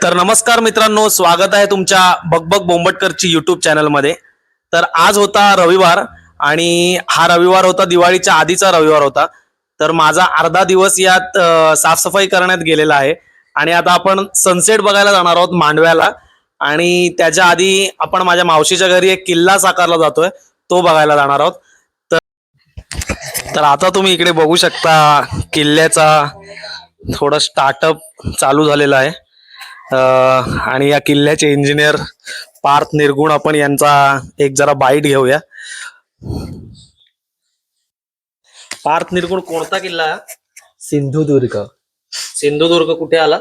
तर नमस्कार मित्रांनो, स्वागत आहे तुमच्या बकबक बोंबटकरची युट्यूब चॅनलमध्ये. तर आज होता रविवार आणि हा रविवार होता दिवाळीच्या आधीचा रविवार होता. तर माझा अर्धा दिवस यात साफसफाई करण्यात गेलेला आहे आणि आता आपण सनसेट बघायला जाणार आहोत मांडव्याला. आणि त्याच्या आधी आपण माझ्या मावशीच्या घरी एक किल्ला साकारला जातोय, तो बघायला जाणार आहोत. तर तर आता तुम्ही इकडे बघू शकता किल्ल्याचा थोडं स्टार्टअप चालू झालेला आहे. आणि या किल्ल्याचे इंजिनियर पार्थ निर्गुण, आपण यांचा एक जरा बाईट घेऊया. पार्थ निर्गुण, कोणता किल्ला? सिंधुदुर्ग. सिंधुदुर्ग कुठे आला?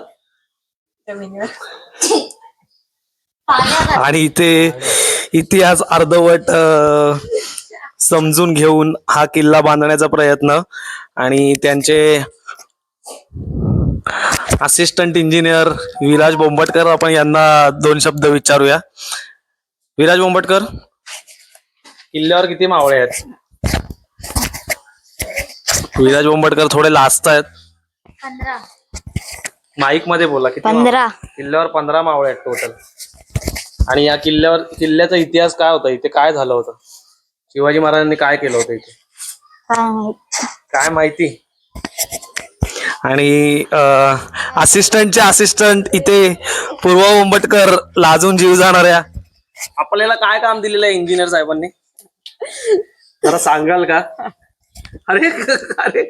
आणि इथे इतिहास अर्धवट समजून घेऊन हा किल्ला बांधण्याचा प्रयत्न. आणि त्यांचे असिस्टंट इंजिनियर विराज बोंबटकर, आपण यांना दोन शब्द विचारूया. विराज बोंबटकर, किल्ल्यावर किती मावळे आहेत? विराज बोंबटकर थोडे लाजत आहेत. 15. माईक मध्ये बोला. किती? 15. किल्ल्यावर 15 मावळे आहेत टोटल. आणि या किल्ल्याचा इतिहास काय होता? इथे काय झालं होतं? शिवाजी महाराजांनी काय केलं होतं इथे? काय माहिती? आणि असिस्टंटचे असिस्टंट इथे पूर्वा बोंबटकर, लाजून जीव जाणाऱ्या. आपल्याला काय काम दिलेलं आहे इंजिनियर साहेबांनी? जरा सांगाल का? अरे अरे,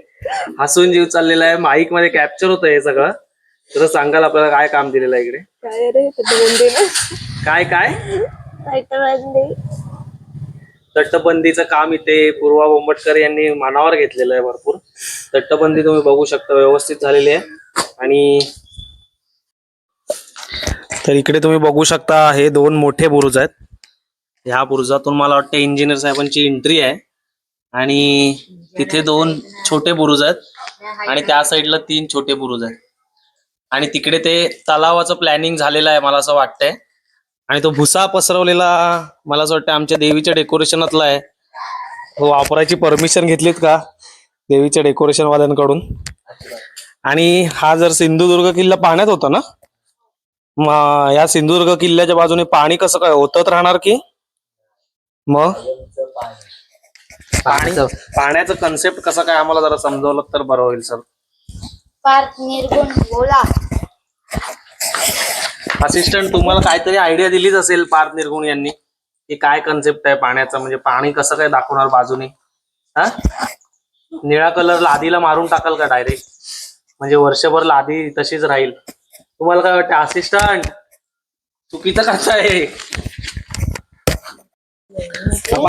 हसून जीव चाललेला आहे. माईक मध्ये कॅप्चर होतं हे सगळं. जरा सांगाल आपल्याला काय काम दिलेलं आहे इकडे? काय काय तटबंदीचं काम इथे पूर्वा बोंबटकर यांनी मनावर घेतलेलं आहे. भरपूर तटबंदी तुम्ही बघू शकता व्यवस्थित झालेली आहे. आणि तर इकडे तुम्ही बघू शकता हे दोन मोठे बुरुज आहेत. ह्या बुरुजातून मला वाटतं इंजिनियर साहेबांची एंट्री आहे. आणि तिथे दोन छोटे बुरुज आहेत आणि त्या साईडला 3 छोटे बुरुज आहेत. आणि तिकडे ते तलावाचं प्लॅनिंग झालेलं आहे मला असं वाटतंय. आणि तो भुसा पसरवलेला मला असं वाटतं आमच्या देवीच्या डेकोरेशनातला आहे. वापरायची परमिशन घेतलीत का देवीच्या डेकोरेशन वाल्यांकडून? आणि हा जर सिंधुदुर्ग किल्ला पाण्यात होता ना, मग या सिंधुदुर्ग किल्ल्याच्या बाजूने पाणी कसं काय होतच राहणार की? मग पाण्याचं कन्सेप्ट कसं काय आम्हाला जरा समजवलं तर बरं होईल सर. पार्थ निर्गुण बोला. असिस्टंट, तुम्हाला काहीतरी आयडिया दिलीच असेल पार्थ निर्गुण यांनी की काय कन्सेप्ट आहे पाण्याचा, म्हणजे पाणी कसं काय दाखवणार बाजूने? हा, निळा कलर लादीला मारून टाकाल का डायरेक्ट? म्हणजे वर्षभर लादी तशीच राहील. तुम्हाला काय वाटतं असिस्टंट? चुकीचं करताय.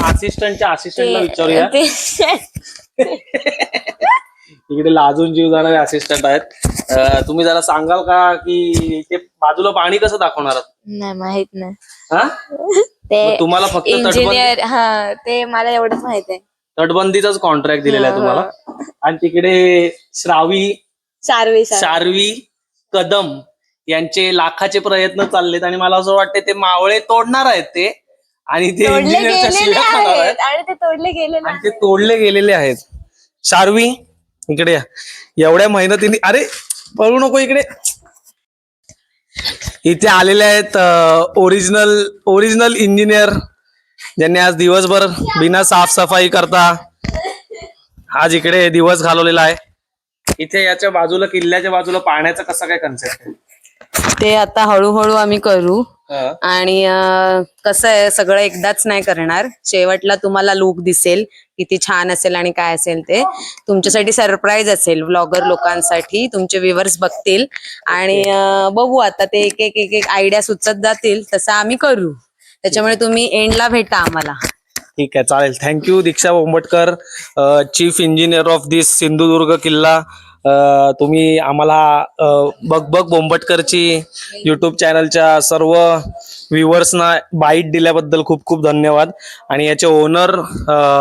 असिस्टंटच्या असिस्टंटला विचारूया. इकडे लाजून जीव जाणारे असिस्टंट आहेत. तुम्ही जरा सांगाल का की ते बाजूला पाणी कसं दाखवणार? नाही माहित नाही. हा, ते तुम्हाला फक्त इंजिनियर, हा ते मला एवढंच माहित आहे. तटबंदीचाच कॉन्ट्रॅक्ट दिलेला आहे तुम्हाला. आणि तिकडे शार्वी कदम यांचे लाखाचे प्रयत्न चाललेत आणि मला असं वाटतं ते मावळे तोडणार आहेत ते. आणि ते इंजिनियरच्या शिव्या खाणार आहेत आणि ते तोडले गेलेले आणि ते तोडले गेलेले आहेत. शार्वी इकडे या. एवढ्या मेहनतीने, अरे पळू नको इकडे. इथे आलेले आहेत ओरिजिनल इंजिनियर, ज्यांनी आज दिवसभर बिना साफसफाई करता आज इकडे दिवस घालवलेला आहे. इथे याच्या बाजूला, किल्ल्याच्या बाजूला पाण्याचा कसा काय कन्सेप्ट आहे? ते आता हळूहळू आम्ही करू. आणि आणि कसं आहे, सगळं एकदाच नाही करणार. शेवटला तुम्हाला लुक दिसेल किती छान असेल आणि काय असेल ते तुमच्यासाठी सरप्राईज असेल. व्लॉगर लोकांसाठी, तुमचे व्ह्यूअर्स बघतील आणि बघू आता ते एक आयडिया सुचत जातील तसं आम्ही करू. त्याच्यामुळे तुम्ही एंडला भेटा आम्हाला. ठीक आहे, चालेल. Thank you Diksha Bombatkar, chief engineer of this Sindhudurg किल्ला. तुम्ही आम्हाला बकबक बोंबटकरची युट्यूब चॅनलच्या सर्व व्ह्युअर्सना बाईट दिल्याबद्दल खूप खूप धन्यवाद. आणि याचे ओनर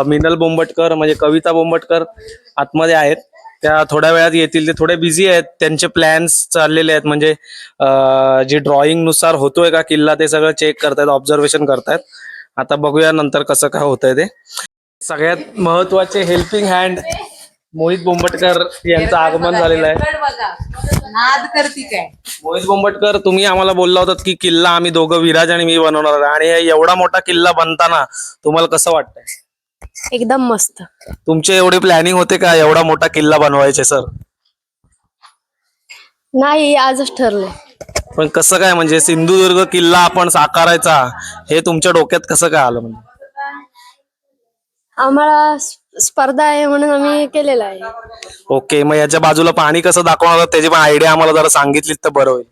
मिनल बोंबटकर, म्हणजे कविता बोंबटकर आतमध्ये आहेत. त्या थोड्या वेळात येतील. ते थोडे बिझी आहेत, त्यांचे प्लॅन्स चाललेले आहेत. म्हणजे जे ड्रॉइंग नुसार होतोय का किल्ला ते सगळं चेक करतायत, ऑब्झर्वेशन करतायत. आता बघूया नंतर कसं काय होतंय ते. सगळ्यात महत्वाचे हेल्पिंग हँड मोहित बोंबटकर यांचं आगमन झालेलं आहे. नाद करती काय? मोहित बोंबटकर, तुम्ही आम्हाला बोलला होतात की किल्ला आम्ही दोघं, विराज आणि मी बनवणार आहे, आणि हे एवढा मोठा किल्ला बनताना तुम्हाला कसं वाटतंय? एकदम मस्त. तुमचे एवढे प्लॅनिंग होते का एवढा मोठा किल्ला बनवायचे सर? नाही, आजच ठरलंय. पण कसं काय, म्हणजे सिंधुदुर्ग किल्ला आपण साकारायचा हे तुमच्या डोक्यात कसं काय आलं? म्हणजे आम्हाला स्पर्धा आहे म्हणून आम्ही केलेला आहे. ओके, मग याच्या बाजूला पाणी कसं दाखवणार त्याची पण आयडिया आम्हाला जरा सांगितलीत तर बरं होईल.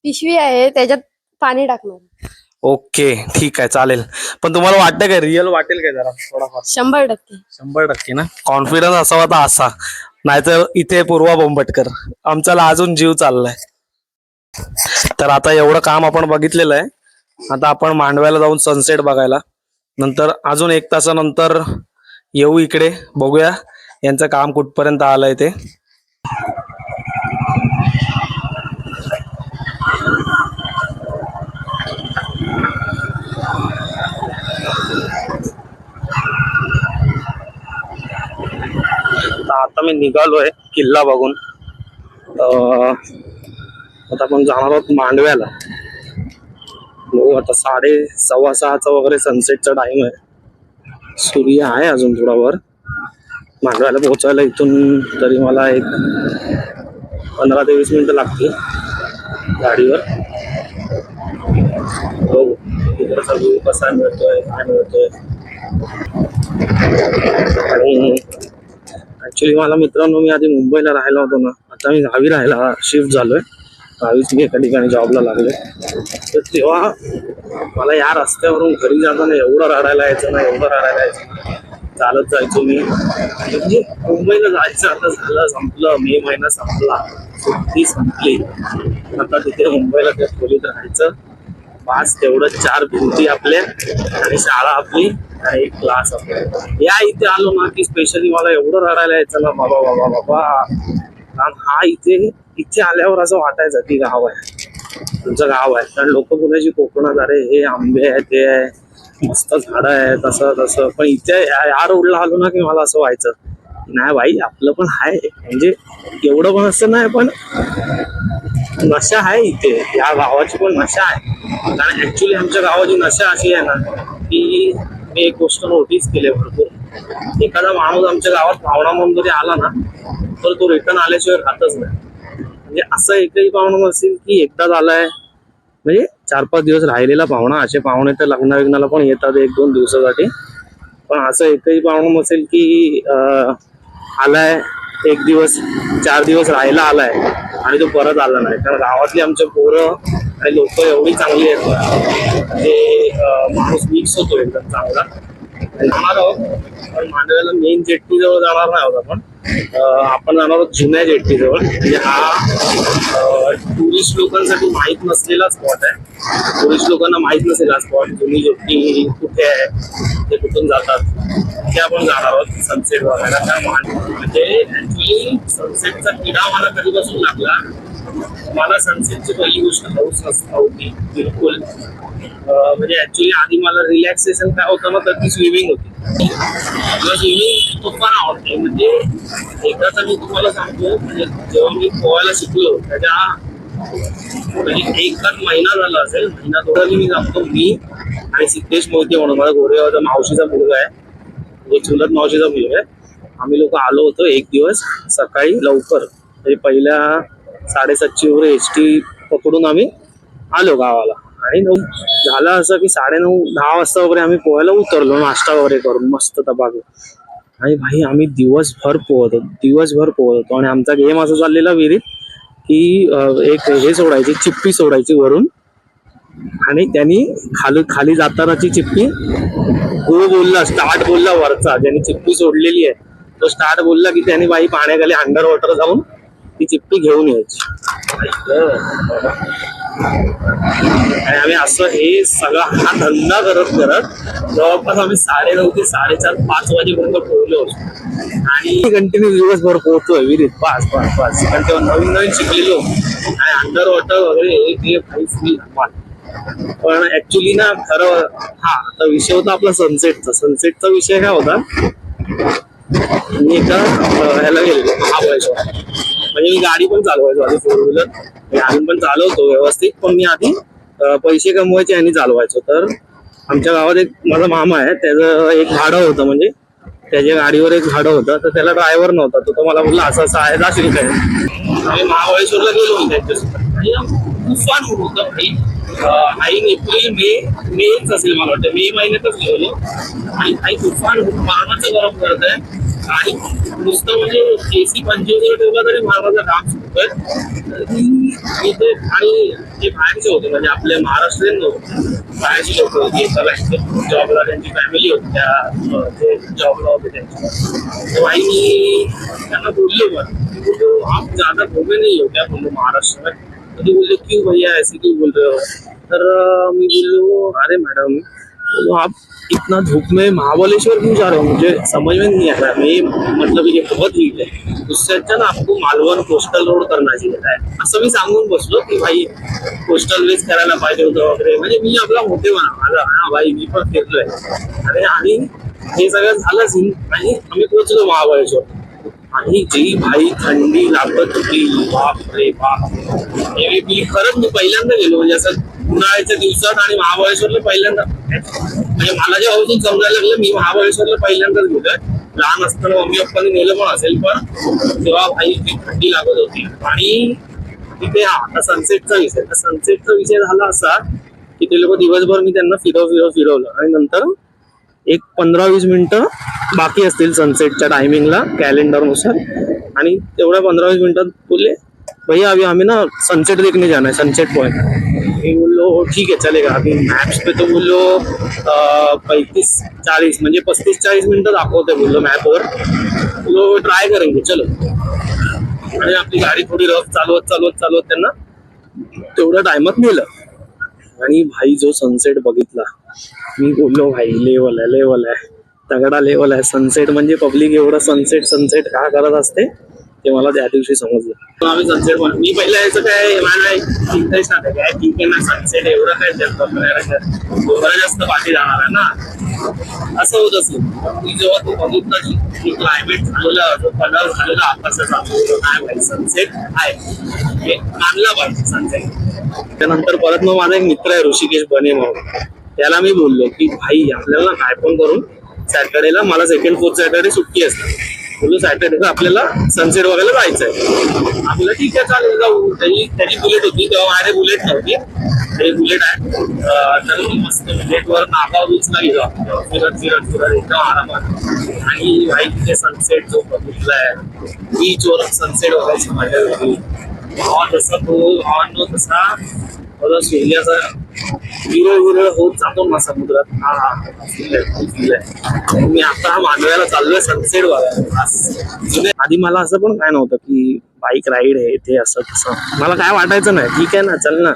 पिशवी आहे, त्याच्यात पाणी टाकणार. ओके, ठीक आहे, चालेल. पण तुम्हाला वाटतं काय रिअल वाटेल काय जरा थोडाफार? 100%. 100% ना. कॉन्फिडन्स असावा तर असा, नाहीतर इथे पूर्वा बोंबटकर आमच्याला अजून जीव चाललाय. तर आता एवढं काम आपण बघितलेलं आहे. आता आपण मांडव्याला जाऊन सनसेट बघायला, नंतर अजून 1 तासानंतर येऊ इकडे, बघूया यांचं काम कुठपर्यंत आलंय ते. आता मी निघालोय किल्ला बघून. आता आपण जाणार आहोत मांडव्याला. बघू आता 6:15 वगैरे सनसेटचा टाइम आहे. सूर्य आहे अजून थोडा वर. मांडव्याला पोहोचायला इथून तरी मला एक 15 ते 20 मिनिटं लागतील गाडीवर. बघू तिकडचा व्ह्यू कसा मिळतोय, काय मिळतोय. आणि ऍक्च्युली मला मित्रांनो, मी आधी मुंबईला राहायला होतो ना, आता मी गावी राहायला शिफ्ट झालोय. गावीच मी एका ठिकाणी जॉबला लागले. तर तेव्हा मला या रस्त्यावरून घरी जाताना एवढं रडायला यायचं ना, एवढं रडायला यायचं ना. चालत जायचो मी. म्हणजे मुंबईला जायचं आता झालं, संपलं. मे महिना संपला, सुट्टी संपली. आता तिथे मुंबईला त्या खोलीत राहायचं. पाच तेवढं 4 भिंती आपल्या आणि शाळा आपली आणि एक क्लास आपला. या इथे आलो ना की स्पेशली मला एवढं रडायला यायचं ना, बाबा बाबा बाबा. कारण हा इथे आल्यावर असं वाटायचं की गाव आहे, तुमचं गाव आहे. कारण लोक बोलायची कोकणात, अरे हे आंबे आहे, ते आहे, मस्त झाडं आहे, तसं तसं. पण इथे या रोडला आलो ना की मला असं व्हायचं, नाही बाई आपलं पण आहे. म्हणजे एवढं पण असं नाही, पण नशा आहे इथे. या गावाची पण नशा आहे. कारण ऍक्च्युली आमच्या गावाची नशा अशी आहे ना की मी एक गोष्ट नोटीस केली भरपूर. एखादा माणूस आमच्या गावात पाहुणा म्हणून जरी आला ना तर तो रिटर्न आल्याशिवाय राहतच नाही. म्हणजे असं एकही पाहुणा नसेल की एकदाच आलाय, म्हणजे 4-5 दिवस राहिलेला पाहुणा. असे पाहुणे तर लग्ना विग्नाला पण येतात 1-2 दिवसासाठी. पण असं एकही पाहुणा नसेल की आलाय 1 दिवस 4 दिवस राहायला आलाय आणि तो परत आला नाही. कारण गावातली आमच्या पोरं आणि लोक एवढी चांगली आहेत ना, ते माणूस मिक्स होतो एकदम चांगला. जाणार आहोत पण मांडव्याला मेन जेट्टीजवळ जाणार नाही आहोत आपण जाणार आहोत जुन्या जेट्टीजवळ. म्हणजे हा टुरिस्ट लोकांसाठी माहीत नसलेला स्पॉट आहे. टुरिस्ट लोकांना माहीत नसेल हा स्पॉट. जुनी जेट्टी कुठे आहे, ते कुठून जातात, ते आपण जाणार आहोत सनसेट बघायला. त्या म्हणजे ऍक्च्युली सनसेटचा किडा मला कधीपासून लागला. मला सनसेटची पहिली गोष्ट हौस नव्हती बिलकुल. म्हणजे ऍक्च्युली आधी मला रिलॅक्सेशन काय होतं ना, तर ती स्विमिंग होती. मला स्विमिंग खूप फार आवडते. म्हणजे एकदाचा मी तुम्हाला सांगतो, म्हणजे जेव्हा मी पोहायला शिकलो त्याच्या म्हणजे 1 महिना झाला असेल, महिना थोडा मी जातो. मी आणि सिद्धेश मोहिते म्हणून माझा गोरेगावचा मावशीचा मुलगा आहे, एक चुलत मावशीचा मुलगा आहे. आम्ही लोक आलो होतो एक दिवस सकाळी लवकर. म्हणजे पहिल्या 7:30 वगैरे एसटी पकडून आम्ही आलो गावाला. आणि झालं असं की 9:30-10 वाजता वगैरे आम्ही पोहायला उतरलो, नाश्ता वगैरे करून मस्त तपाके. आणि भाई आम्ही दिवसभर पोहत होतो. आणि आमचा गेम असा चाललेला विहिरीत की एक हे सोडायची, चिप्पी सोडायची वरून, आणि त्यांनी खाली जातानाची चिप्पी गो बोलला, स्टार्ट बोलला वरचा, ज्यांनी चिप्पी सोडलेली आहे तो स्टार्ट बोलला की त्याने बाई पाण्याखाली अंडर वॉटर जाऊन ती चिप्पी घेऊन यायची. आणि आम्ही असं हे सगळा हा धंदा करत जवळपास आम्ही 9:30 ते 4:30-5 वाजेपर्यंत पोहोचलो होतो. आणि कंटिन्यू दिवसभर पोहतोय विहिरीत. पाच कारण तेव्हा नवीन शिकलेलो आणि अंडर वॉटर वगैरे हे फुल धमाल. पण ऍक्च्युली ना खरं, हा आता विषय होता आपला सनसेटचा विषय काय होता मी एका ह्याला गेलेलो महाबळेश्वर. म्हणजे मी गाडी पण चालवायचो आधी, 4 व्हीलर अजून पण चालवतो व्यवस्थित, पण मी आधी पैसे कमवायचे आणि चालवायचो. तर आमच्या गावात एक माझा मामा आहे, त्याचं एक भाडं होतं, म्हणजे त्याच्या गाडीवर एक भाडं होतं. तर त्याला ड्रायव्हर नव्हता, तो मला बोलला असं असं आहे, जाशील काय. आम्ही महाबळेश्वरला गेलो त्यांच्यासोबत आणि तुफान ऊन होतं भाई. एप्रिल मेच असेल मला वाटतं, मे महिन्यातच गेलो आणि काही तुफान मारणाचं गरम करत आहे. आणि नुसतं म्हणजे एसी 25 ठेवला तरी मारणाचा काम सुटतोय इथे. आणि जे बाहेरचे होते म्हणजे आपले महाराष्ट्रीयन नव्हते, बाहेरची लोक होती, जॉबला त्यांची फॅमिली होती, त्या जे जॉबला होते त्यांची. तो भाई मी त्यांना बोललो, बोललो आप ज्यादा घूमे नहीं हो क्या, बोललो महाराष्ट्र में. तो ते बोलले क्यों भैया ऐसे क्यों बोल रहे हो. तर मी बोललो अरे मैडम, तो आप इतना धूप में महाबलेश्वर क्यों जा रहे हो, मुझे समझ में नहीं आ रहा है. मतलब ये बहुत हीट है, उससे अच्छा ना आपको मालवण कोस्टल रोड करना चाहिए. असं मी सांगून बसलो की भाई कोस्टल वेज करायला पाहिजे होतं वगैरे. म्हणजे मी आपला मोठेपणा माझा, हा भाई मी पण फिरलोय. अरे आणि हे सगळं झालं सीन आणि आम्ही पोहोचलो महाबळेश्वर. आणि जी भाई थंडी लागत होती, बाप रे बाप. मी खरंच मी पहिल्यांदा गेलो म्हणजे असं उन्हाळ्याच्या दिवसात आणि महाबळेश्वरला पहिल्यांदा. म्हणजे मला जेव्हापासून समजायला लागलं मी महाबळेश्वरला पहिल्यांदाच गेलोय. लहान असताना मम्मी पप्पांनी नेलं पण असेल, पण तेव्हा भाई ती थंडी लागत होती. आणि तिथे आता सनसेटचा विषय, तर सनसेटचा विषय झाला असा की ते लोक दिवसभर मी त्यांना फिरवलं आणि नंतर एक 15-20 मिनिटं बाकी असतील सनसेटच्या टायमिंगला कॅलेंडरनुसार. आणि तेवढ्या 15-20 मिनिटात बोलले भैया अभी हमें ना सनसेट देखने जाना है, सनसेट पॉइंट. मी बोललो ठीक है चलेगा. अभी मॅप्स पे तो बोललो 35-40 म्हणजे 35-40 मिनिटं दाखवते बोललो मॅपवर. बोललो ट्राय करेंगे चलो. आणि आपली गाडी थोडी रफ चालवत त्यांना तेवढ्या टायमात नेलं. आणि भाई जो सनसेट बघितला, मी बोललो भाई लेवल आहे तगडा लेवल आहे. सनसेट म्हणजे पब्लिक एवढं सनसेट का करत असते ते मला त्या दिवशी समजलं. आम्ही सनसेट मी पहिल्या याचं काय मला इंटरेस्ट नाही काय, ठीक आहे ना सनसेट एवढं काय थोडं जास्त बाकी जाणार आहे ना, असं होत असेल. मी जेव्हा तो बघितलं की क्लायमेट झालेलं, जो कलर झालेला आकाशाचा, काय भाई सनसेट आहे, मानला पाहिजे सनसेट. त्यानंतर परत मग माझा एक मित्र आहे ऋषिकेश बने म्हणून, त्याला मी बोललो की भाई आपल्याला काय पण करून सॅटर्डेला, मला 2nd 4th सॅटर्डे सुट्टी असते, बोललो सॅटर्डेला आपल्याला सनसेट बघायला जायचंय. आपल्याला ठीक आहे चालेल जाऊ. त्याची बुलेट होती तेव्हा, माझ्याकडे बुलेट नव्हती, ते बुलेट आहे. तर मस्त बुलेटवर नागाव बीचला गेलो फिरत एकदम आरामात. आणि भाई तिथे सनसेट जो बघितलाय, बीचवर सनसेट बघायची मजा होती. जसा तो हॉर्न तसा सूर्याचा विरळ होत जातो ना समुद्रात. मी आता मांडव्याला चाललोय सनसेट बघायला. आधी मला असं पण काय नव्हतं की बाईक राईड आहे ते असं तसं, मला काय वाटायचं नाही. ठीक आहे ना चल ना,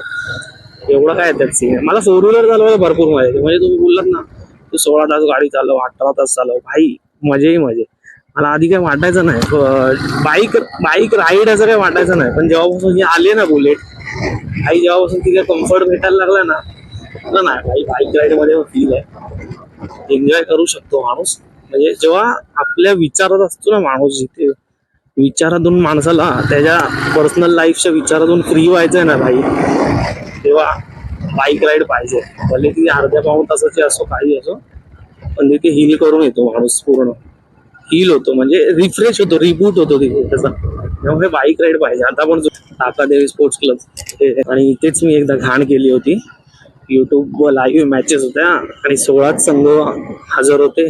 एवढं काय त्यात सीन. मला 4 व्हीलर चालवायला भरपूर मजा येते. म्हणजे तुम्ही बोललात ना तू 16 तास गाडी चालव, 18 तास चालव, भाई मजे. मला आधी काय वाटायचं नाही, बाईक राईड असं काय वाटायचं नाही. पण जेव्हापासून आले ना बुलेट, आई जेव्हापासून तिथे कम्फर्ट भेटायला लागला ना नाही भाई बाईक राईड मध्ये फील आहे, एन्जॉय करू शकतो माणूस. म्हणजे जेव्हा आपल्या विचारात असतो ना माणूस, जिथे विचारातून माणसाला त्याच्या पर्सनल लाईफच्या विचारातून फ्री व्हायचंय ना भाई, तेव्हा बाईक राईड पाहिजे. भले ती अर्ध्या पाऊण तासाची असो काही असो, पण तिथे हिल करून येतो माणूस, पूर्ण हील होतो, म्हणजे रिफ्रेश होतो, रिबूट होतो तिथे त्याचा. त्यामुळे बाईक राईड पाहिजे. आता पण टाकादेवी स्पोर्ट्स क्लब आणि इथेच मी एकदा घाण केली होती. युट्यूब लाईव्ह मॅचेस होत्या आणि 16 संघ हजर होते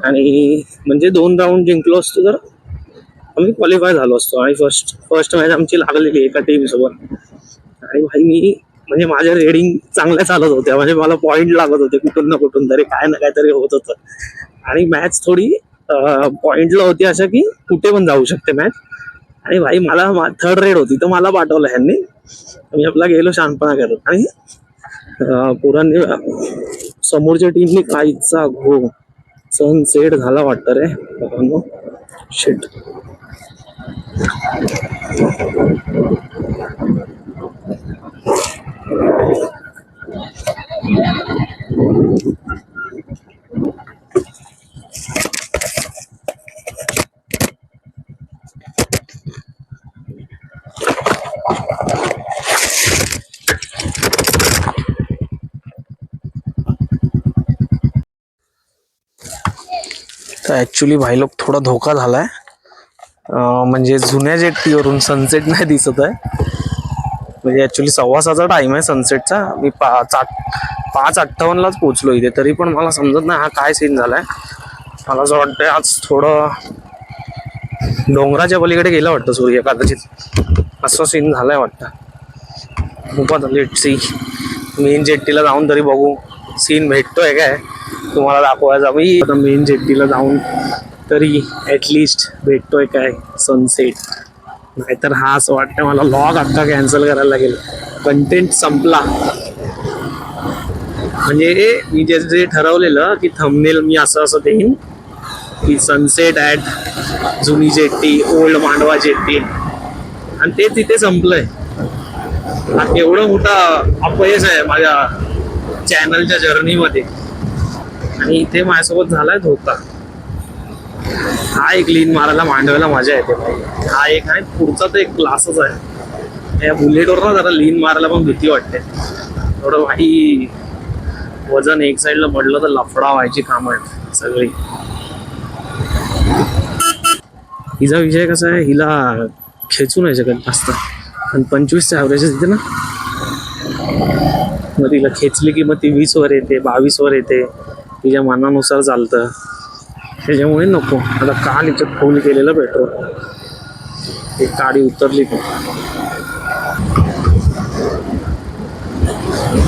आणि म्हणजे 2 राऊंड जिंकलो असतो तर आम्ही क्वालिफाय झालो असतो. आणि फर्स्ट मॅच आमची लागलेली एका टीम सोबत. आणि भाई मी म्हणजे माझ्या रेडिंग चांगल्या चालत होत्या, म्हणजे मला पॉईंट लागत होते कुठून ना कुठून तरी, काय ना काहीतरी होत होतं. आणि मॅच थोडी पॉइंटला होती अशा की कुठे पण जाऊ शकते मॅच. आणि भाई मला 3rd रेड होती तर मला पाठवलं ह्यांनी, मी आपला गेलो शानपणा करत. आणि पुराने समोरच्या टीमने काहीचा घो सनसेट झाला वाटतं रे शिट. तर ॲक्च्युली भाई लोक थोडा धोका झालाय. म्हणजे जुन्या जेट्टीवरून सनसेट नाही दिसत आहे. म्हणजे ॲक्च्युली 6:15चा टाइम आहे सनसेटचा. मी 5:58लाच पोचलो इथे, तरी पण मला समजत नाही हा काय सीन झालाय. मला असं वाटतंय आज थोडं डोंगराच्या पलीकडे गेला वाटतं सूर्य कदाचित, असं सीन झालाय वाटतं. खूप आता लेट सी मेन जेट्टीला जाऊन तरी बघू सीन भेटतोय काय तुम्हाला दाखवायचा. मी आता मेन जेट्टीला जाऊन तरी ॲटलिस्ट भेटतोय काय सनसेट. नाहीतर हा असं वाटतं मला लॉग अख्खा कॅन्सल करायला लागेल. कंटेंट संपला. म्हणजे मी जे ठरवलेलं की थंबनेल मी असं देईन की सनसेट ॲट जुनी जेट्टी, ओल्ड मांडवा जेट्टी, आणि ते तिथे संपलंय. हा एवढं मोठा अपयश आहे माझ्या चॅनलच्या जर्नीमध्ये, आणि इथे माझ्यासोबत झालाय धोका. हा एक लीन मारायला मांडवायला मजा येते. हा एक आहे, पुढचा तर एक क्लासच आहे. या बुलेटवर ना जरा लीन मारायला पण भीती वाटते. थोडं भाई वजन एक साईडला पडलं तर लफडा व्हायची कामं आहेत सगळी. हिचा विषय कसा आहे, हिला खेचू नाही शकत जास्त, आणि 25चे ॲव्हरेज येते ना, मग तिला खेचली की मग ती 20वर येते, 22वर येते, तिच्या मनानुसार चालतं. त्याच्यामुळे नको. आता काल इथं फुल केलेलं पेट्रोल, एक गाडी उतरली पण.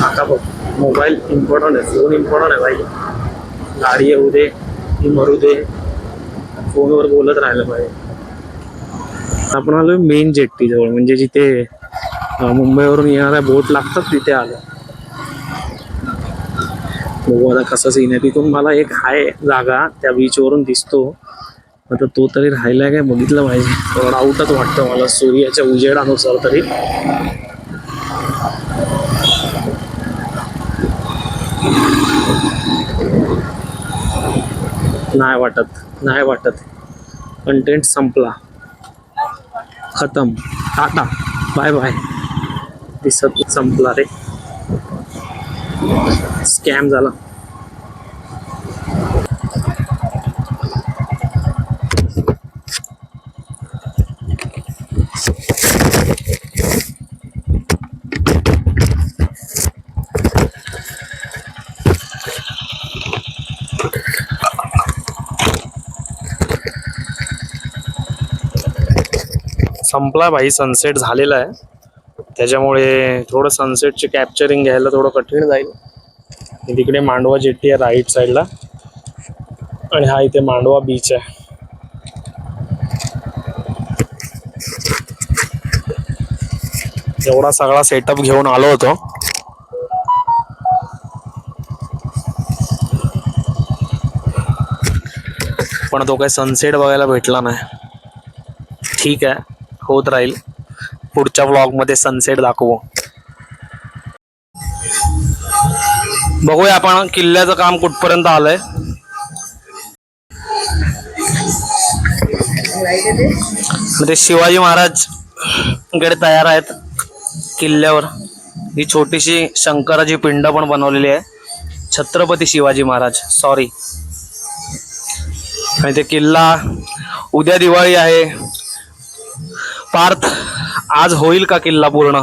आता बघ मोबाईल इम्पॉर्टंट आहे, फोन इम्पॉर्टंट आहे भाई. गाडी येऊ दे की मरू दे, फोनवर बोलत राहिलं पाहिजे. आपण आलो मेन जेट्टी जवळ, म्हणजे जिथे मुंबईवरून येणाऱ्या बोट लागतात तिथे आलो. बघू आता कसं सीन आहे. तिथून मला एक आहे जागा त्या बीचवरून दिसतो. आता तो तरी राहिलाय काय बघितलं पाहिजे. थोडा आउटच वाटतं मला सूर्याच्या उजेडानुसार तरी. नाही वाटत कंटेंट संपला, खतम, टाटा बाय बाय. दिसत संपला रे, स्कॅम झाला. संपला भाई, सनसेट झालेला आहे. त्याच्यामुळे थोडं सनसेटचे कॅप्चरिंग घ्यायला थोडं कठीण जाईल. तिकडे मांडवा जेट्टी आहे राईट साईडला, आणि हा इथे मांडवा बीच आहे. एवढा सगळा सेटअप घेऊन आलो होतो. पण तो काही सनसेट बघायला भेटला नाही. ठीक आहे, होत राहील. पुढच्या व्लॉग मध्ये सनसेट दाखवू. बघूया आपण किल्ल्याचं काम कुठपर्यंत आलंय. ते शिवाजी महाराज कडे तयार आहेत किल्ल्यावर. ही छोटीशी शंकराची पिंड पण बनवलेली आहे. छत्रपती शिवाजी महाराज, सॉरी. आणि ते किल्ला, उद्या दिवाळी आहे. पार्थ, आज होईल का किल्ला पूर्ण?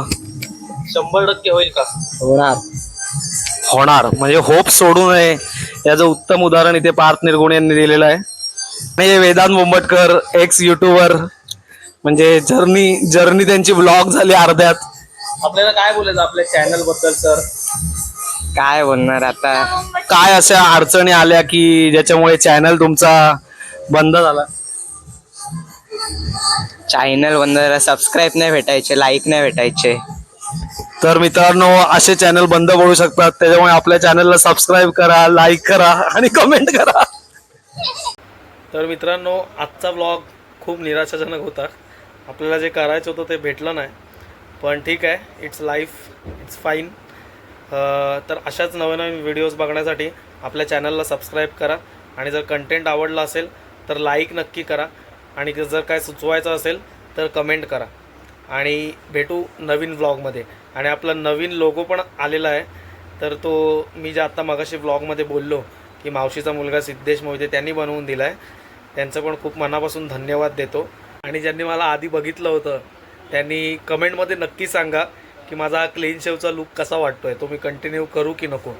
100% होईल का? होणार. म्हणजे होप सोडू नये, याचं उत्तम उदाहरण इथे पार्थ निर्गुण यांनी दिलेलं आहे. आणि वेदांत बोंबटकर, एक्स युट्यूबर, म्हणजे जर्नी त्यांची ब्लॉग झाली अर्ध्यात. आपल्याला काय बोलायचं आपल्या चॅनल बद्दल सर? काय बोलणार आता. काय अशा अडचणी आल्या की ज्याच्यामुळे चॅनल तुमचा बंद झाला? चॅनल बंद झाला, सबस्क्राईब नाही भेटायचे, लाईक नाही भेटायचे. तर मित्रांनो, असे चॅनल बंद पडू शकतात. त्याच्यामुळे आपल्या चॅनलला सबस्क्राईब करा, लाईक करा आणि कमेंट करा. तर मित्रांनो, आजचा व्लॉग खूप निराशाजनक होता. आपल्याला जे करायचं होतं ते भेटलं नाही, पण ठीक आहे, इट्स लाईफ, इट्स फाईन. तर अशाच नवीन व्हिडिओज बघण्यासाठी आपल्या चॅनलला सबस्क्राईब करा, आणि जर कंटेंट आवडला असेल तर लाईक नक्की करा, आणि जर काय सुचवायचं असेल तर कमेंट करा. आणि भेटू नवीन व्लॉगमध्ये. आणि आपला नवीन लोगो पण आलेला आहे, तर तो मी जे आत्ता मगाशी व्लॉगमध्ये बोललो की मावशीचा मुलगा सिद्धेश मोहिते त्यांनी बनवून दिला आहे. त्यांचं पण खूप मनापासून धन्यवाद देतो. आणि ज्यांनी मला आधी बघितलं होतं त्यांनी कमेंटमध्ये नक्की सांगा की माझा क्लीन शेवचा लुक कसा वाटतोय, तो मी कंटिन्यू करू की नको.